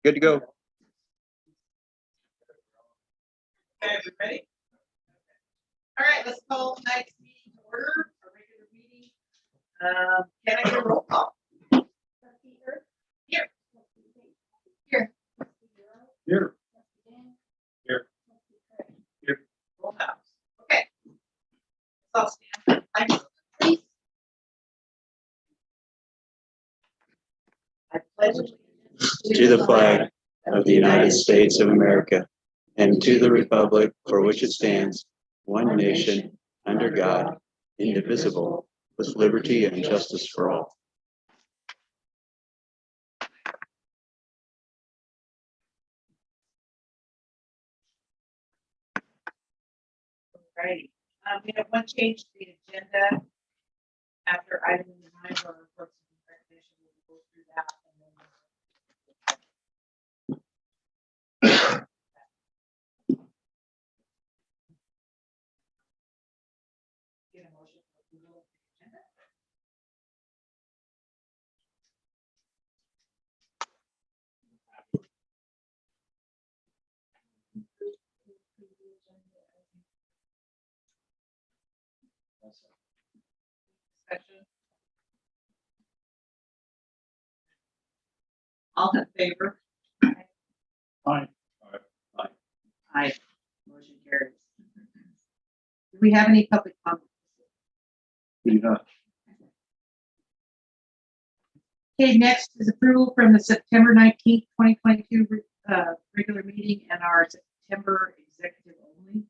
Good to go. Okay, we ready? All right, let's call tonight's meeting to order, our regular meeting. Can I get a roll call? Here. Here. Here. Here. Here. Roll house. Okay. Let's all stand. Please. I pledge To the flag of the United States of America and to the republic for which it stands, one nation, under God, indivisible, with liberty and justice for all. Right. We have one change to the agenda. After item 9, our reports and recognition, we'll go through that and then. Get a motion for approval of the agenda. Discussion. All in favor? Aye. Aye. Motion carries. Do we have any public comments? We do not. Okay, next is approval from the September 19th, 2022 regular meeting and our September executive only.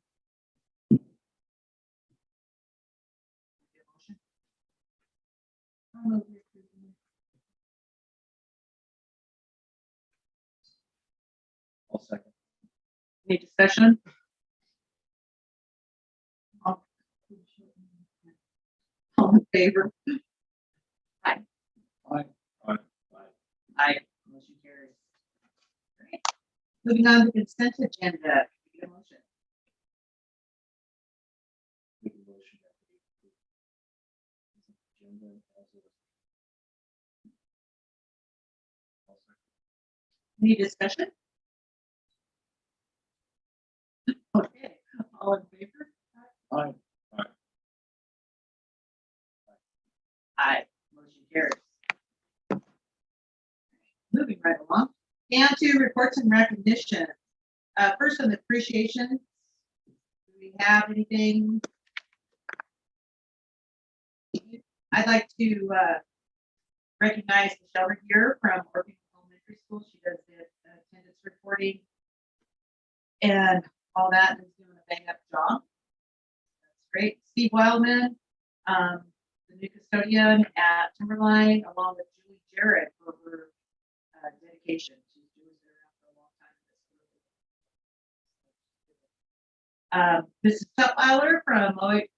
I'll second. Any discussion? All in favor? Aye. Aye. Aye. Aye. Motion carries. Great. Moving on to consent agenda. Get a motion. Make a motion that we approve agenda as it is. I'll second. Any discussion? Okay. All in favor? Aye. Aye. Aye. Motion carries. Moving right along. Down to reports and recognition. First on the appreciation. Do we have anything? I'd like to recognize Michelle here from Orofino Elementary School. She does the attendance reporting and all that, and is doing a bang up job. That's great. Steve Wildman, the new custodian at Timberline, along with Julie Jarrett for her dedication. She's doing there for a long time. Mrs. Tutwiler from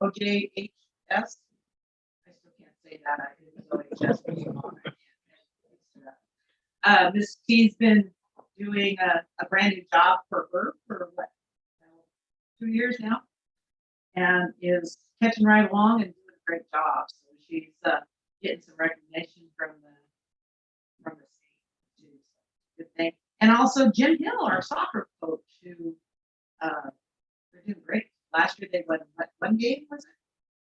OJHS. I still can't say that. I think it's OHS. Miss T's been doing a brand new job for her for what, 2 years now, and is catching right along and doing a great job. So she's getting some recognition from the state too. So good thing. And also Jim Hill, our soccer coach, who they're doing great. Last year they won one game, was it?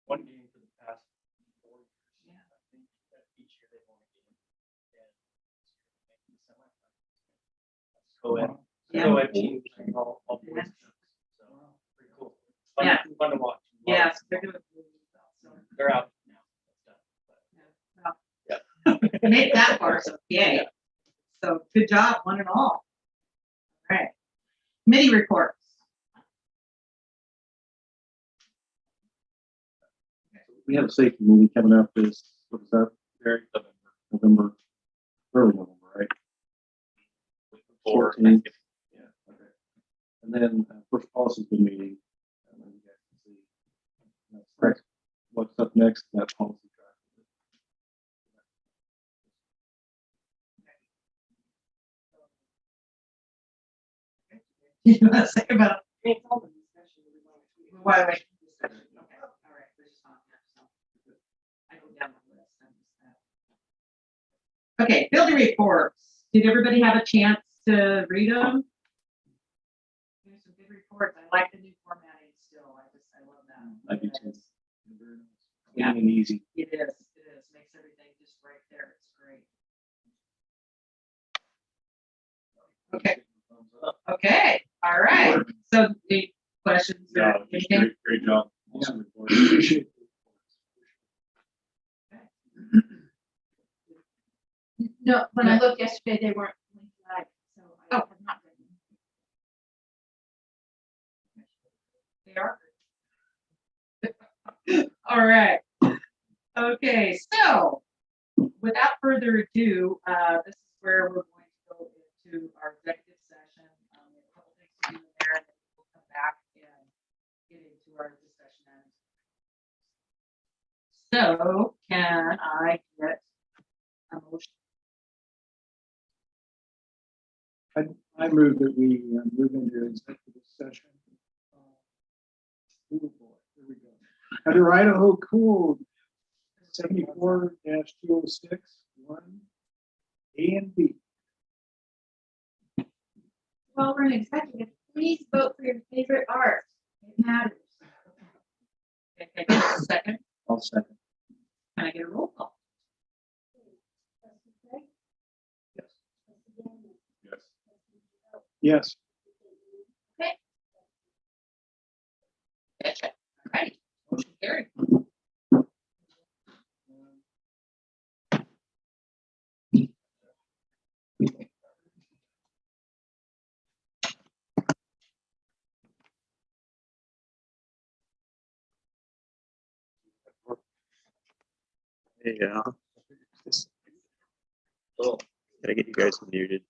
One game for the past 4 years. Yeah. I think that each year they won a game. And the co-ed. Yeah. Co-ed team playing all boys. Yeah. So pretty cool. Fun, Yeah. fun to watch. Yes, they're doing really well. So They're out now. yeah, well, made that far, so yay. Yeah. So good job, one and all. All right. Committee reports. We have a safety meeting coming up this, what is that? Very November, early November, right? November. 14th. Yeah, okay. And then first policy's been meeting. And then you guys can see next, what's up next in that policy You want to say about why we discussion? Okay, all right. We're just on there, so I go down the list. I missed that. Okay, building reports. Did everybody have a chance to read them. There's some good reports. I like the new formatting still. I love that. I do too. Very nice. Yeah. Clean and easy. It is. Makes everything just right there. It's great. Okay. Thumbs up. Okay. All right. So the questions or Yeah, just anything? great job. Awesome report. Appreciate it. No, when I looked yesterday, they weren't linked live, so I Oh. have not read them. They are. All right. Okay, so without further ado, this is where we're going to go into our executive session. We have a couple things to do in there, and then we'll come back and get into our discussion. So can I get a motion? I move that we move into executive session. Oh boy, here we go. Under Idaho Code 74-206, 1, A and B. While we're in executive, please vote for your favorite art. It matters. Okay, can I get a second? I'll second. Can I get a roll call? Yes. Yes. Yes. Gotcha. All right. Motion carried. Yeah. Gotta get you guys muted.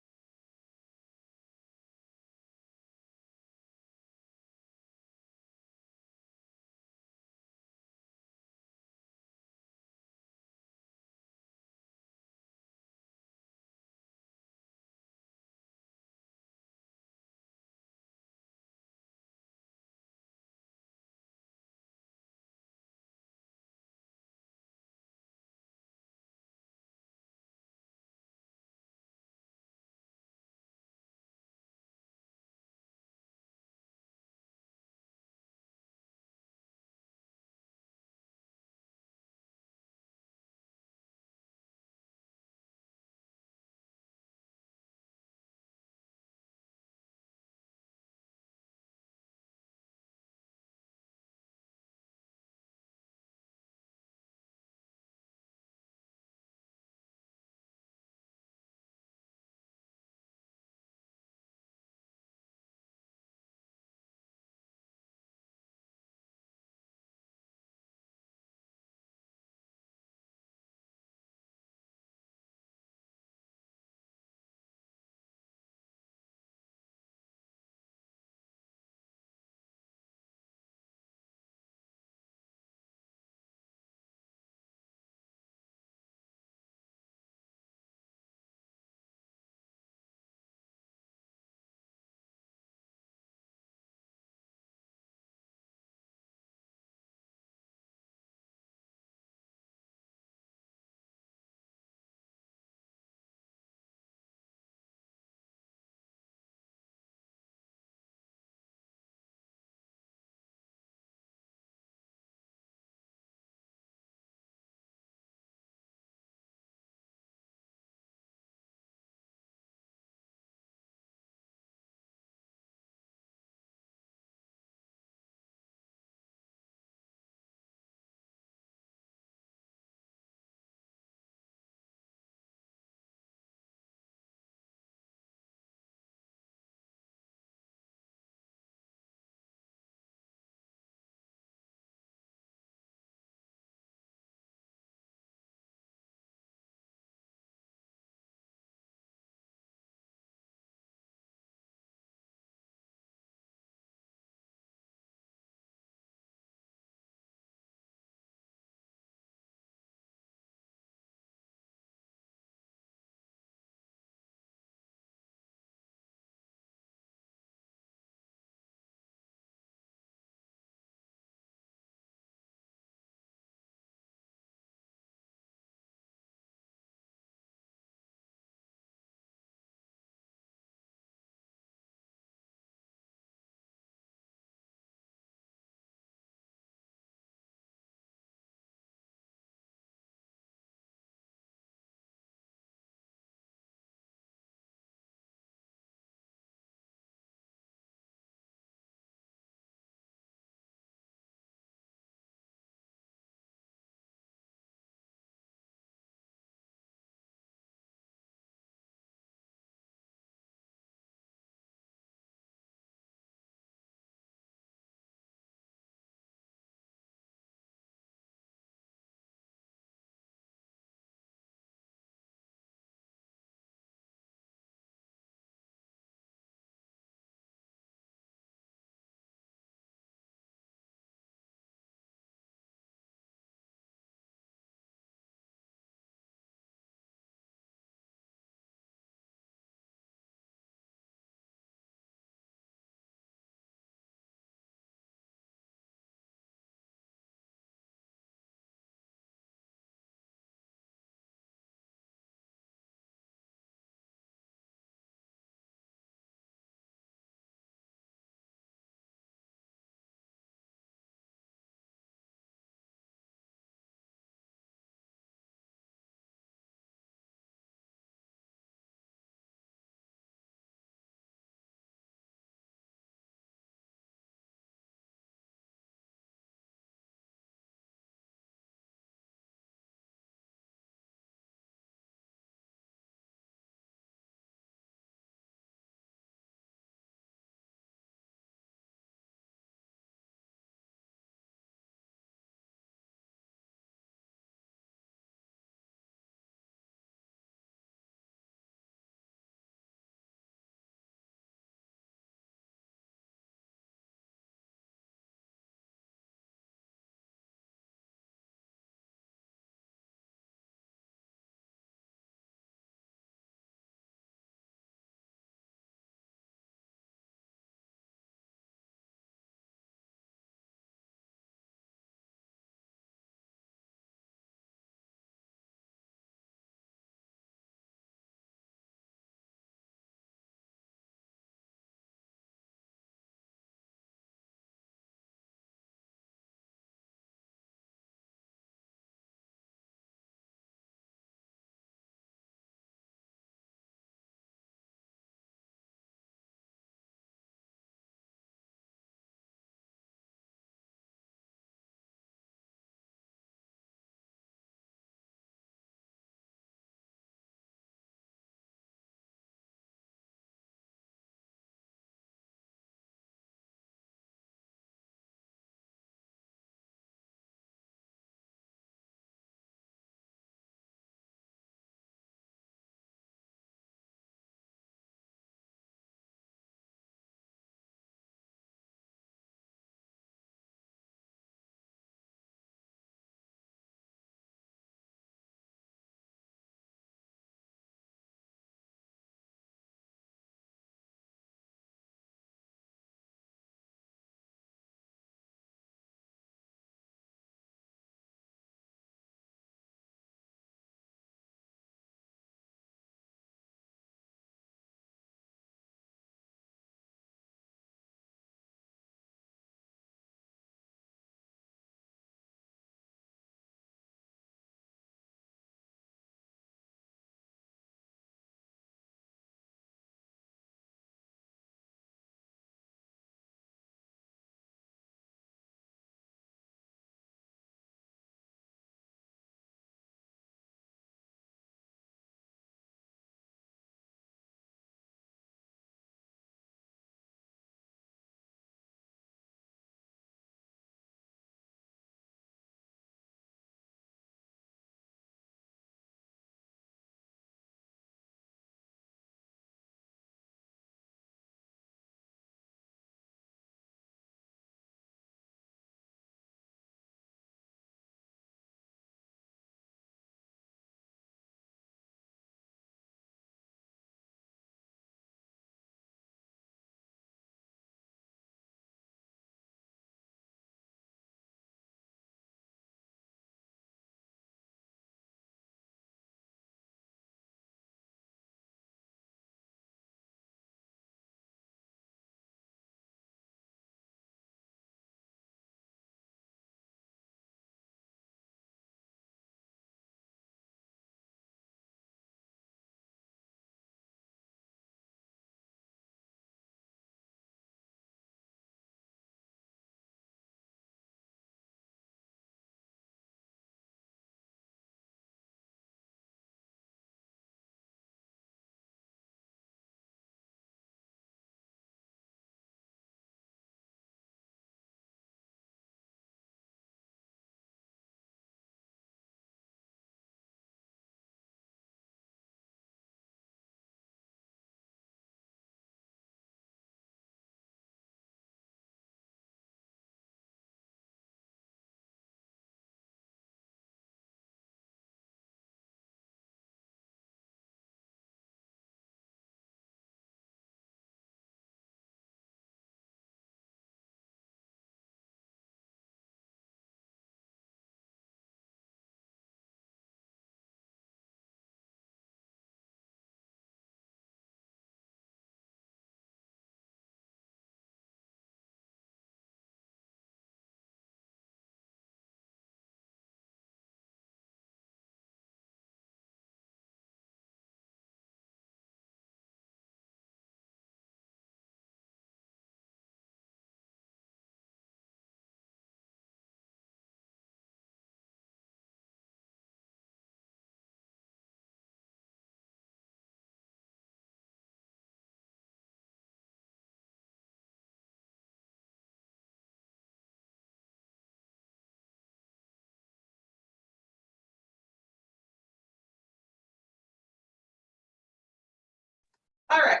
All right.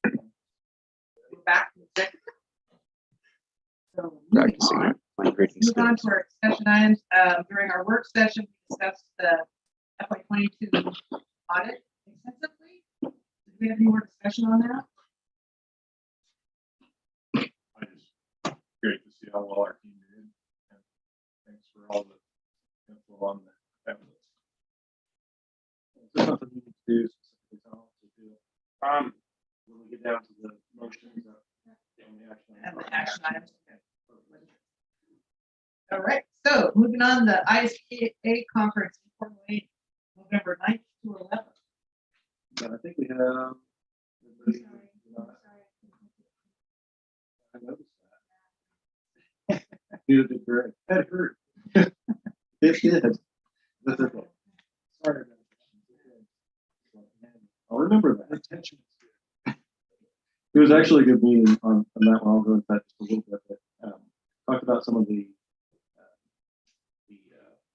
We're back. in executive. So moving Practicing on. my greeting Move on skills. to our discussion items. During our work session, we discussed the FY22 audit extensively. Did we have any more discussion on that? I just great to see how well our team did. And thanks for all the info on the evidence. Is there something you need to do specifically, Tom, to do? When we get down to the motions and the action. And the action items. All right, so moving on, the ISPA conference in Fort Wayne, November 9th to 11th. But I think we have. everybody, I noticed that. You did great. That hurt. It did. That's okay. Sorry about that. I'll remember that. Attention. It was actually a good meeting on that one. I'll go into that just a little bit. But, talked about some of the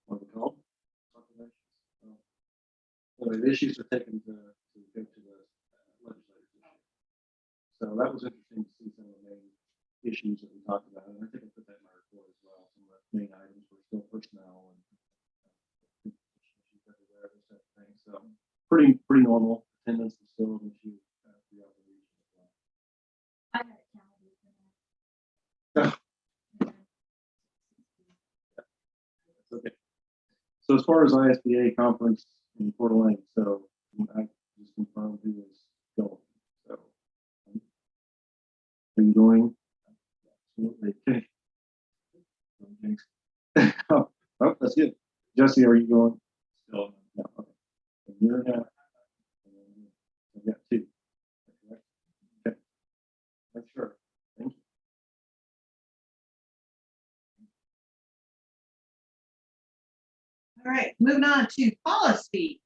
what are they called? Anyway, the issues are taken to go to the legislators. So that was interesting to see some of the main issues that we talked about. And I think I put that in my report as well. Some of the main items were still personnel and issues everywhere, those type of things. So pretty normal. Attendance was still an issue throughout the region as well. I had it counted for that. That's okay. So as far as ISBA conference in Fort Wayne, so I just confirmed who is going. So are you going? Absolutely. Okay. Oh, that's good. Jesse, are you going? Still no. Okay. So you're not. I've got two. Okay. Make sure. Thank you. All right, moving on to policy.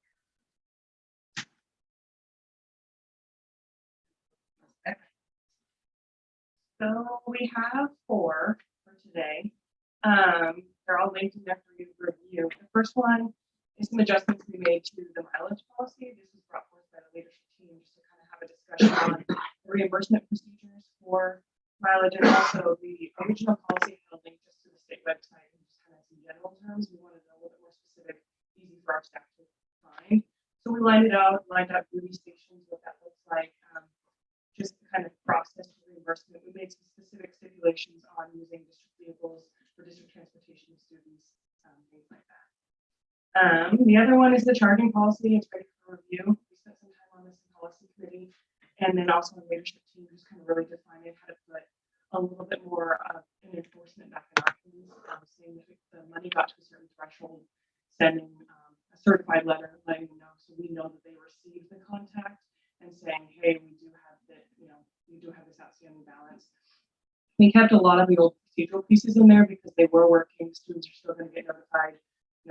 So we have 4 for today. They're all linked in there for you to review. The first one is some adjustments we made to the mileage policy. This was brought forth by the leadership team just to kind of have a discussion on the reimbursement procedures for mileage, and also the original policy had a link just to the state website and just kind of some general terms. We wanted to know a little bit more specific, easy for our staff to find. So we lined out duty stations, what that looks like, just the kind of process for reimbursement. We made some specific stipulations on using district vehicles for district transportation of students, things like that. The other one is the charging policy. It's ready for review. We spent some time on this in policy committee, and then also the leadership team just kind of really defining how to put a little bit more of an enforcement back in our hands, saying that if the money got to a certain threshold, sending a certified letter letting them know, so we know that they received the contact and saying, hey, we do have that, we do have this outstanding balance. We kept a lot of the old procedural pieces in there because they were working. Students are still going to get notified,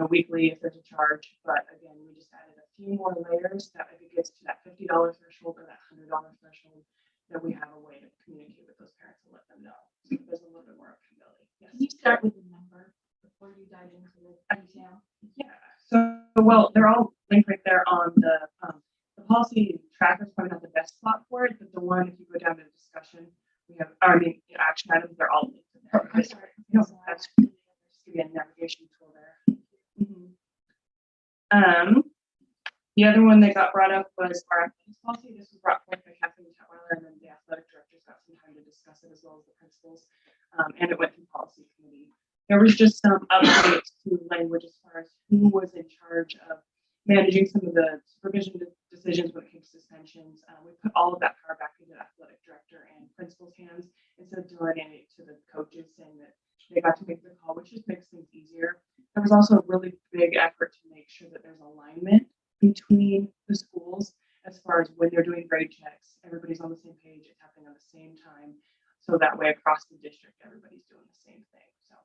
weekly if there's a charge. But again, we just added a few more layers that if it gets to that $50 threshold or that $100 threshold, that we have a way to communicate with those parents and let them know. So there's a little bit more accountability. Yes. Can you start with the number before you dive into the detail? Yeah. So, well, they're all linked right there on the policy tracker is probably not the best spot for it, but the one, if you go down to the discussion, we have, action items, they're all linked in there. I'm sorry. No, that's just give you a navigation tool there. The other one that got brought up was our athletics policy. This was brought forth by Kathleen Tutwiler, and then the athletic directors got some time to discuss it as well as the principals, and it went through policy committee. There was just some updates to language as far as who was in charge of managing some of the supervision decisions when it came to suspensions. We put all of that power back into the athletic director and principal's hands instead of delegating it to the coaches, saying that they got to make the call, which just makes things easier. There was also a really big effort to make sure that there's alignment between the schools as far as when they're doing grade checks, everybody's on the same page, it's happening at the same time. So that way across the district, everybody's doing the same thing. So,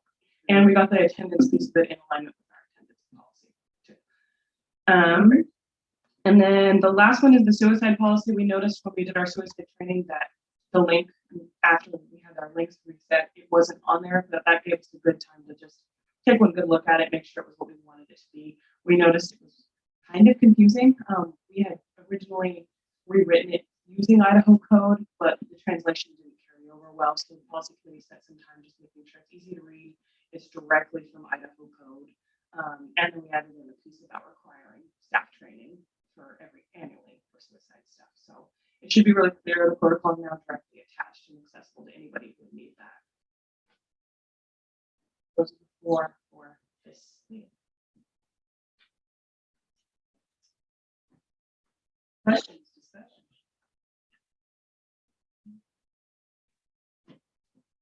and we got the attendance piece of it in alignment with our attendance policy too. And then the last one is the suicide policy. We noticed when we did our suicide training that the link after we had our links reset, it wasn't on there, but that gave us a good time to just take one good look at it, make sure it was what we wanted it to be. We noticed it was kind of confusing. We had originally rewritten it using Idaho code, but the translation didn't carry over well. So the policy committee spent some time just making sure it's easy to read. It's directly from Idaho code. And then we added in a piece about requiring staff training for annually for suicide stuff. So it should be really clear. The protocol is now directly attached and accessible to anybody who would need that. Those are the four for this meeting. Questions, discussion?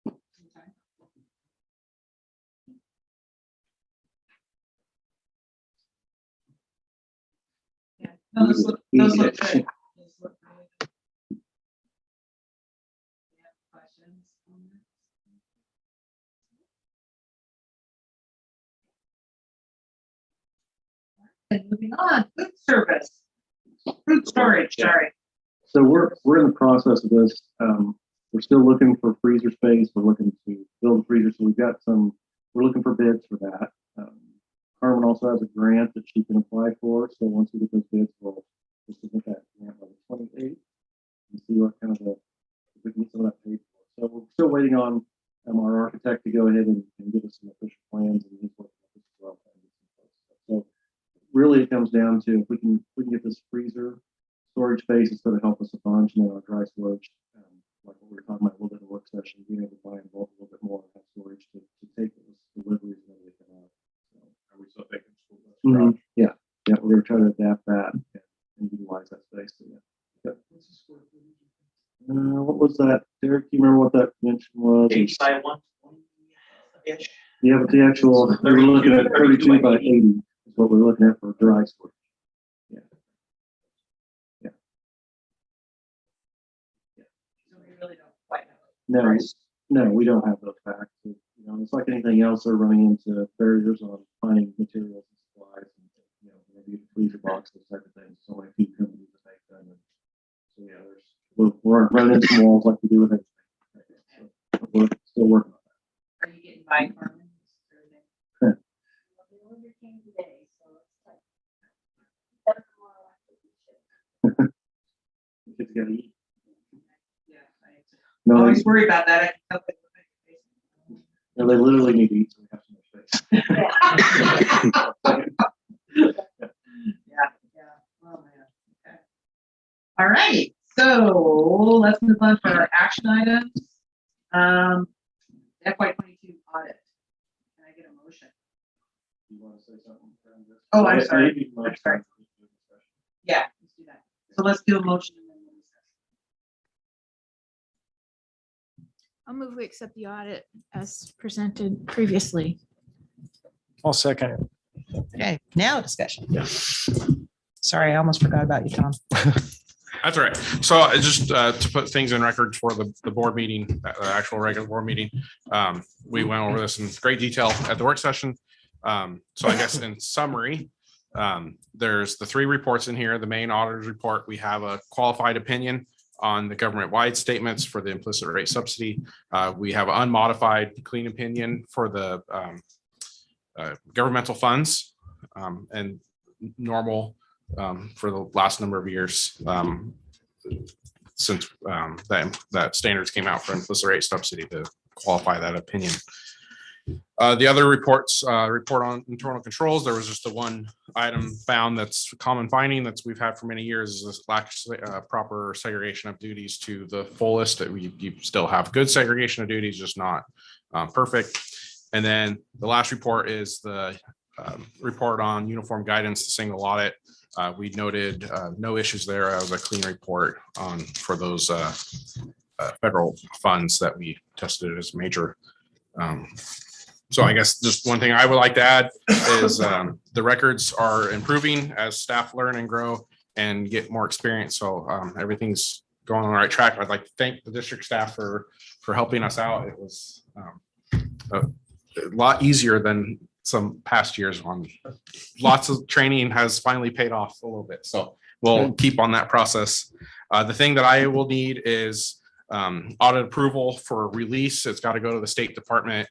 Okay. Yeah, those look good. Those look really good. Yeah, questions? And moving on, food service, food storage, sorry. So we're in the process of this. We're still looking for freezer space. We're looking to build a freezer. So we're looking for bids for that. Carmen also has a grant that she can apply for. So once we get those bids, we'll submit that grant by the 28th and see what kind of if we can get some of that paid for. So we're still waiting on our architect to go ahead and give us some official plans and he's working with us as well. So really it comes down to if we can get this freezer storage space, it's going to help us a bunch, and then our dry storage, like what we were talking about a little bit in the work session, being able to buy in bulk a little bit more of that storage to take those deliveries and everything out. So, are we still taking school bus? Yeah, we're going to try to adapt that and utilize that space. So, yeah. What's the square footage? What was that, Derek? Do you remember what that dimension was? 80 by 120-ish. Yeah, but the actual, we were looking at 32 by 80 is what we're looking at for dry storage. So we really don't quite know. No, we don't have those facts. It's like anything else. They're running into barriers on finding materials and supplies, and maybe the freezer box, those type of things. So many few companies that make them. And so we're running into some walls like we do with everything. So we're still working on that. Are you getting by, Carmen? Kids gotta eat. Yeah, I No, always worry about that. I can help it. they literally need to eat, so we have so much space. Yeah. Oh man. Okay. All right. So let's move on to our action items. FY22 audit. Can I get a motion? You want to say something? Oh, I'm sorry. Maybe I'm sorry. Yeah, let's do that. So let's do a motion and then we'll discuss. I'll move we accept the audit as presented previously. I'll second it. Okay, now discussion. Sorry, I almost forgot about you, Tom. That's all right. So just to put things in record for the board meeting, the actual regular board meeting, we went over this in great detail at the work session. So I guess in summary, there's the 3 reports in here. The main auditor's report, we have a qualified opinion on the government-wide statements for the implicit rate subsidy. We have an unmodified clean opinion for the governmental funds and normal for the last number of years since that standards came out for implicit rate subsidy to qualify that opinion. The other reports, report on internal controls, there was just the one item found that's a common finding that we've had for many years is this lack of proper segregation of duties to the fullest. That you still have good segregation of duties, just not perfect. And then the last report is the report on uniform guidance, the single audit. We noted no issues there. That was a clean report for those federal funds that we tested as major. So I guess just one thing I would like to add is the records are improving as staff learn and grow and get more experience. So everything's going on the right track. I'd like to thank the district staff for helping us out. It was a lot easier than some past years on lots of training has finally paid off a little bit. So we'll keep on that process. The thing that I will need is audit approval for release. It's got to go to the State Department.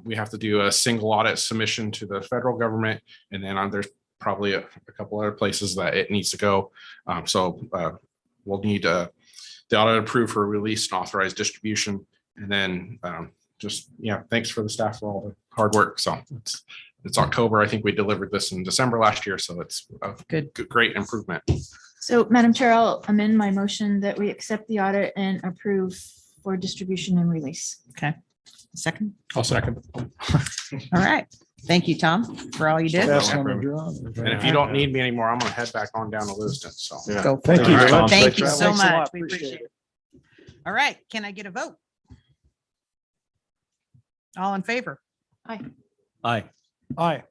We have to do a single audit submission to the federal government. And then there's probably a couple other places that it needs to go. So we'll need the audit approved for release and authorized distribution. And then just, yeah, thanks for the staff for all the hard work. So it's October. I think we delivered this in December last year. So it's a great improvement. So Madam Chair, I'll amend my motion that we accept the audit and approve for distribution and release. Okay. Second. I'll second. All right. Thank you, Tom, for all you did. Best on the draw. And if you don't need me anymore, I'm gonna head back on down to Lewiston. So. Go. for Thank it. you. All right, Tom. Thank you Thanks so a lot. much. We appreciate it. All right. Can I get a vote? All in favor? Aye. Aye.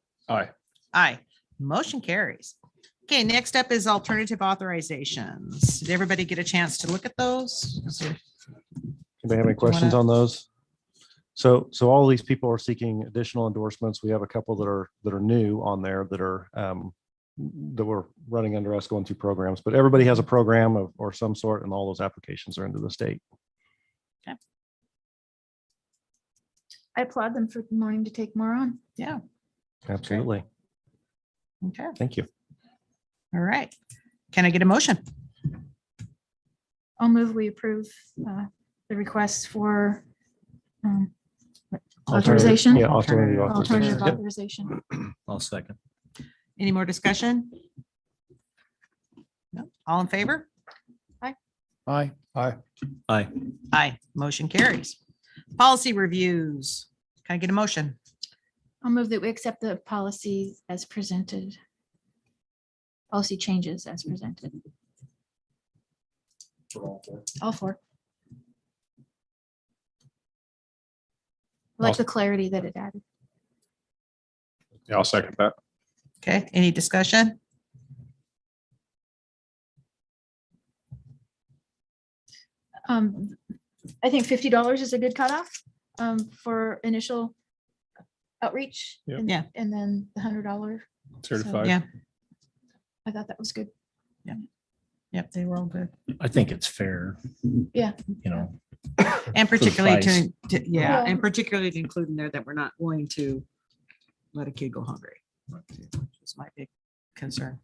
Aye. Motion carries. Okay, next up is alternative authorizations. Did everybody get a chance to look at those? Anybody have any questions on those? So all these people are seeking additional endorsements. We have a couple that are new on there that are that we're running under us going through programs, but everybody has a program of or some sort, and all those applications are into the state. I applaud them for wanting to take more on. Yeah. Absolutely. Okay. Thank you. All right. Can I get a motion? I'll move we approve the request for authorization. Yeah, alternative Alternative authorization. authorization. I'll second. Any more discussion? No. All in favor? Aye. Aye. Motion carries. Policy reviews. Can I get a motion? I'll move that we accept the policy as presented. Policy changes as presented. All four. I like the clarity that it added. Yeah, I'll second that. Okay, any discussion? I think $50 is a good cutoff for initial outreach. Yep. and- Yeah. And then the $100. Certified. Yeah. I thought that was good. Yep, they were all good. I think it's fair. Yeah. You know, And particularly price. yeah, Yeah. and particularly to include in there that we're not going to let a kid go hungry. This might be a concern.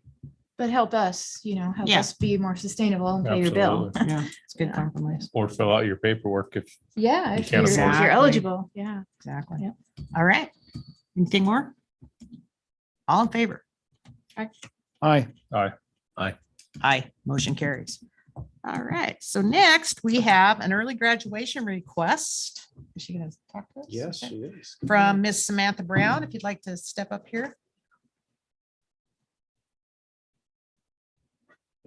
But help us, help Yeah. us be more sustainable and pay your bill. Yeah, it's a good Yeah. compromise. Or fill out your paperwork if Yeah, You if can't you're if afford it. you're eligible, yeah. Exactly. Yep. All right. Anything more? All in favor? aye. Aye. Motion carries. All right. So next we have an early graduation request. Is she going to talk to us? Yes, Okay. she is. From Miss Samantha Brown, if you'd like to step up here.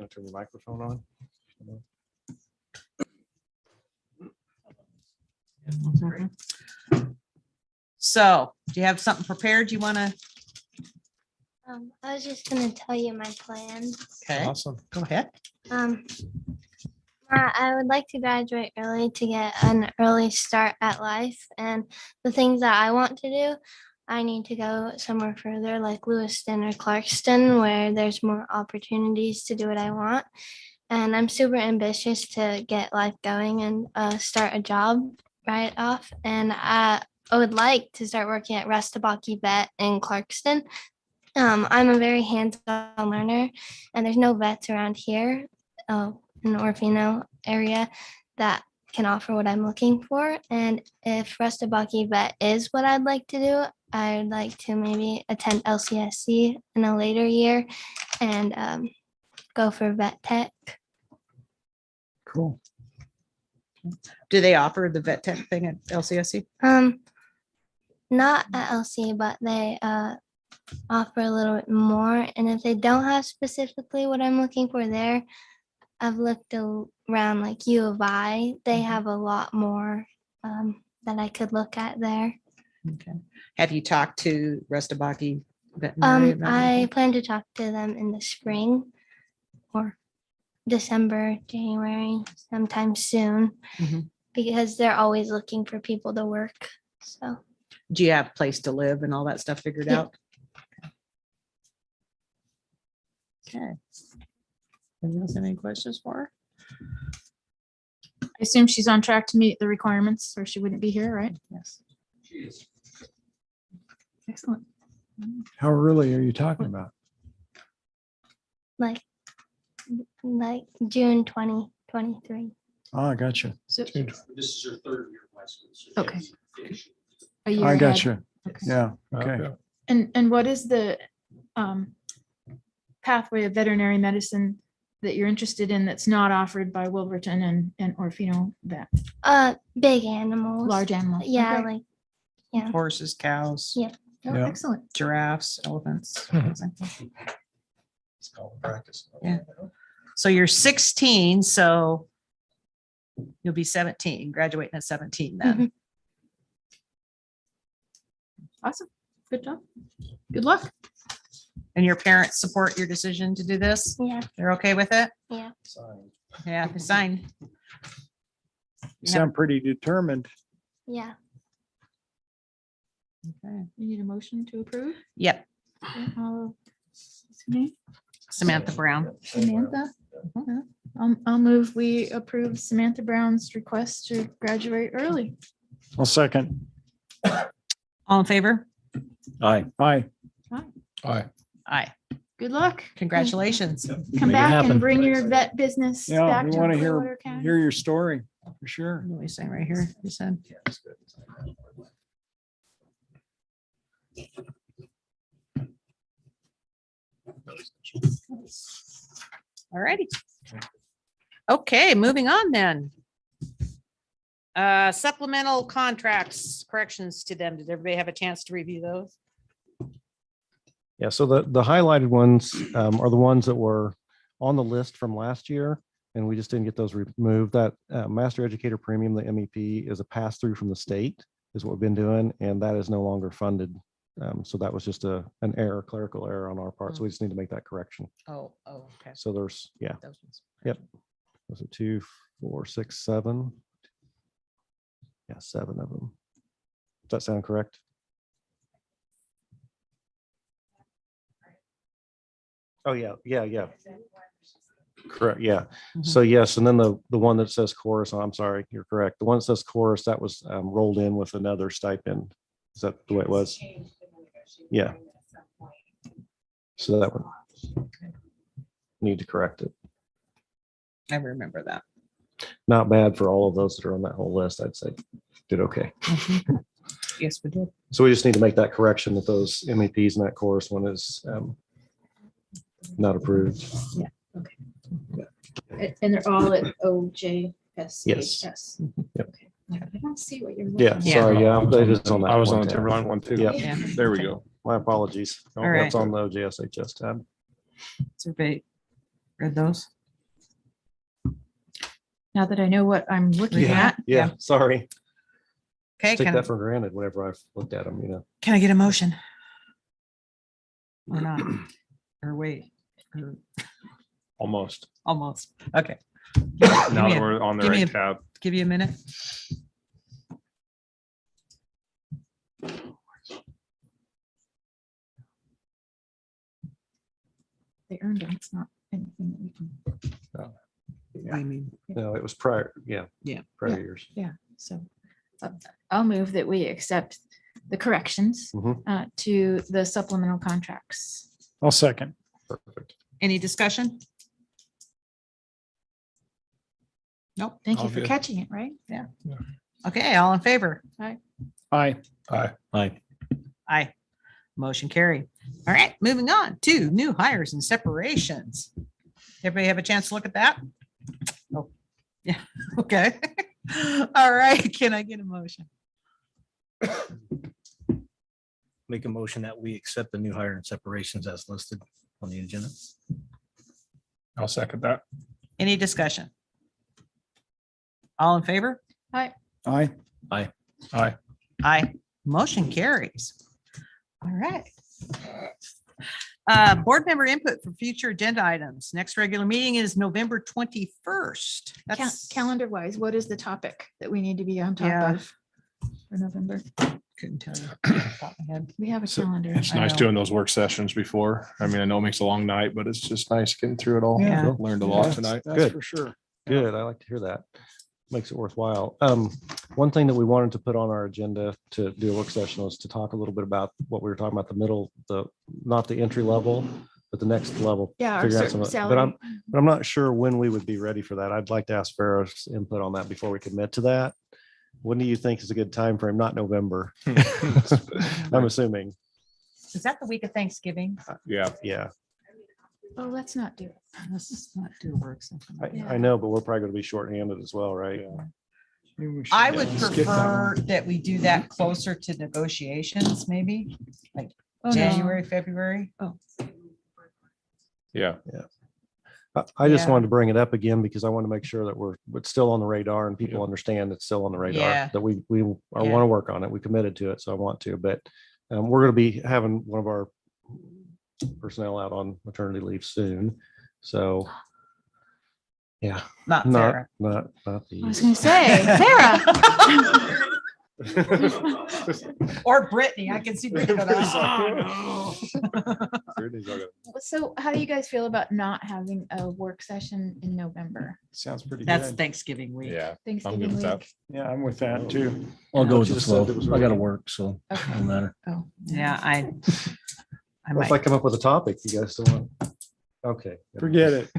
Turn the microphone on. So do you have something prepared you want to? I was just gonna tell you my plans. Okay, Awesome. go ahead. I would like to graduate early to get an early start at life, and the things that I want to do, I need to go somewhere further like Lewiston or Clarkston where there's more opportunities to do what I want. And I'm super ambitious to get life going and start a job right off. And I would like to start working at Restabaki Vet in Clarkston. I'm a very hands-on learner, and there's no vets around here in the Orofino area that can offer what I'm looking for. And if Restabaki Vet is what I'd like to do, I'd like to maybe attend LCSC in a later year and go for vet tech. Cool. Do they offer the vet tech thing at LCSC? Not at LC, but they offer a little bit more. And if they don't have specifically what I'm looking for there, I've looked around like U of I. They have a lot more that I could look at there. Okay. Have you talked to Restabaki veterinary? about I anything? plan to talk to them in the spring or December, January, sometime soon, Mhm. because they're always looking for people to work. So Do you have a place to live and all that stuff figured Yeah. out? Okay. Anyone else have any questions for her? I assume she's on track to meet the requirements or she wouldn't be here, right? Yes. Excellent. How early are you talking about? like like June 2023. Oh, I got you. So This is your third year of high school. so Okay. she's finishing. a year I got ahead. you. Okay. Yeah, okay. And what is the pathway of veterinary medicine that you're interested in that's not offered by Wilburton and Orofino vet? Big animals. Large animals. Yeah, Okay. like yeah. Horses, cows, Yeah. Oh, Yeah. excellent. giraffes, elephants. It's called practice. Yeah. So you're 16, so you'll be 17, graduating at 17 then. Mhm. Awesome. Good job. Good luck. And your parents support your decision to do this? Yeah. They're okay with it? Yeah. Yeah, they signed. You sound pretty determined. Yeah. Okay. You need a motion to approve? Yep, Okay, what's her name? Samantha Brown. Samantha? I'll move we approve Samantha Brown's request to graduate early. I'll second. All in favor? Aye. Aye. Aye. Aye. Good luck. Congratulations. Come Make it back happen. and bring your vet business Yeah, back we to want to Clearwater County. hear your story, for sure. What are we saying right here? You said. All righty. Okay, moving on then. Supplemental contracts, corrections to them. Did everybody have a chance to review those? Yeah, so the highlighted ones are the ones that were on the list from last year, and we just didn't get those removed. That master educator premium, the MEP, is a pass through from the state, is what we've been doing, and that is no longer funded. So that was just an error, clerical error on our part. So we just need to make that correction. Oh, okay. So there's, yeah, Those ones. yep. Those are 2, 4, 6, 7. Yeah, 7 of them. Does that sound correct? Oh, yeah, yeah. Correct, yeah. Mhm. So yes, and then the one that says chorus, I'm sorry, you're correct. The one that says chorus, that was rolled in with another stipend. Is that the way it was? Yeah. So that one. Need to correct it. I remember that. Not bad for all of those that are on that whole list, I'd say. Did okay. Mhm. Yes, we did. So we just need to make that correction that those MEPs in that chorus one is not approved. And they're all at OJS. Yes. Yep. I don't see what you're. Yeah, looking at. sorry, yeah, that is on that. I was one on the tab. Timberline one too. Yep. Yeah. There we go. My apologies. All right. That's on the OJSHS tab. So everybody read those? Now that I know what I'm looking at. Yeah, sorry. Okay, Take can that for granted whenever I've looked at them, I get a motion? Or not? Or wait, or almost. almost. Okay. Now Give me that a- we're on the give me right a- tab. Give you a minute. They earned it. It's not anything that we can. I mean, No, it was prior, yeah. Yeah. Prior years. So I'll move that we accept the corrections Mhm. to the supplemental contracts. I'll second. Perfect. any discussion? Nope. Thank you All for good. catching it, right? Okay, all in favor? Aye. Aye. Aye. Aye. Motion carried. All right, moving on to new hires and separations. Everybody have a chance to look at that? Oh, yeah, okay. All right, can I get a motion? Make a motion that we accept the new hire and separations as listed on the agenda. I'll second that. Any discussion? All in favor? Aye. Aye. Aye. Motion carries. All right. Board member input for future agenda items. Next regular meeting is November 21st. That's Calendar wise, what is the topic that we need to be on Yeah. top of for November? couldn't tell you. off the top of my head. We have a So, calendar. It's I nice know. doing those work sessions before. I mean, I know it makes a long night, but it's just nice getting through it all. Yeah. Learned a lot tonight. That's Good. for sure. Good. I like to hear that. Makes it worthwhile. One thing that we wanted to put on our agenda to do a work session was to talk a little bit about what we were talking about, not the entry level, at the next level. Yeah, our figure out certain some of it. But salary. I'm not sure when we would be ready for that. I'd like to ask Farrah's input on that before we commit to that. When do you think is a good time frame? Not November. I'm assuming. Is that the week of Thanksgiving? Yeah. Yeah, Oh, let's not do it. Let's not do a work session. I know, but we're probably going to be shorthanded as well, right? I would prefer that we do that closer to negotiations, maybe like Oh, no. January, February. Yeah. I just Yeah. wanted to bring it up again because I want to make sure that it's still on the radar and people understand it's still on the radar, Yeah. that we Yeah. want to work on it. We committed to it, so I want to, but we're going to be having one of our personnel out on maternity leave soon. So yeah, Not not Farrah. not I was these. gonna say, Farrah. Or Brittany. I can see Brittany. Going, "Oh, So how do you guys feel about not having a work session in November? Sounds pretty no." That's good. Yeah. Thanksgiving week. I'm good Thanksgiving with that. week? Yeah, I'm with that too. I'll go with You the just flow. said it was I gotta early. work, so it Okay. don't matter. Oh. Yeah, I Well, if I might. come up with a topic, you guys still want? Okay. Forget it.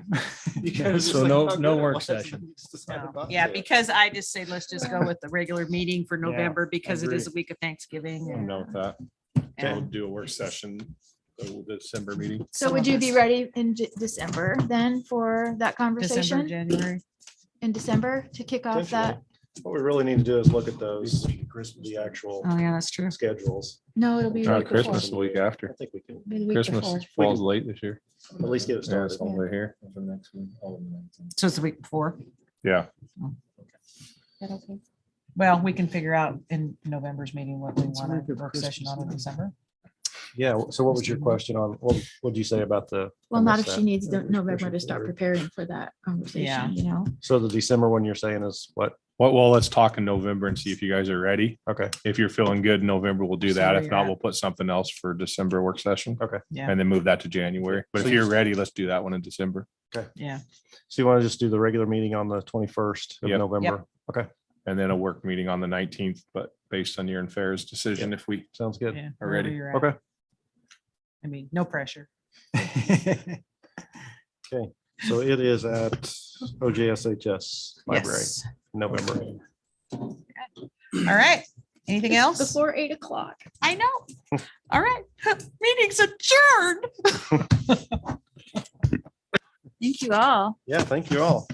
You guys So just like, no- how no good it work was, session. and you just decided No. not Yeah, to. because I just say, let's just go with the regular meeting for Yeah, November because it is a agree. week of Thanksgiving. I'm done with that. and- We'll do a work session, the December meeting. So would you be ready in December then for that December, conversation January. in December to kick off that? What we really need to do is look at those, the actual Oh, yeah, that's true. schedules. No, it'll be. Try week before. Christmas the week after. I think we can Be the week Christmas before. falls late this year. at least get it Yeah, started. it's all the way here. So it's the week before. Yeah. That okay? Well, we can figure out in November's meeting what we It's a want week to of work session on in Christmas. December. Yeah, so what was your question on, what did you say about the? Well, I not if missed she that. needs November to start preparing for that conversation, you know? So the December one you're saying is what? Well, let's talk in November and see if you guys are ready. Okay, If you're feeling good in November, we'll do See that. where If you're not, at. we'll put something else for December work session Yeah, and then move that to January. But So if you- you're ready, let's do that one in December. yeah. so you want to just do the regular meeting on the 21st of Yep. November? Okay, And then a work meeting on the 19th, but based on your and Fair's decision, if we sounds good. Yeah. Are wherever ready. you're at. Okay, I mean, no pressure. so it is at OJSHS Library, Yes. November. All right. Anything else? Before 8 o'clock. I know. All right. Meeting's adjourned. Thank you all. Yeah, thank you all.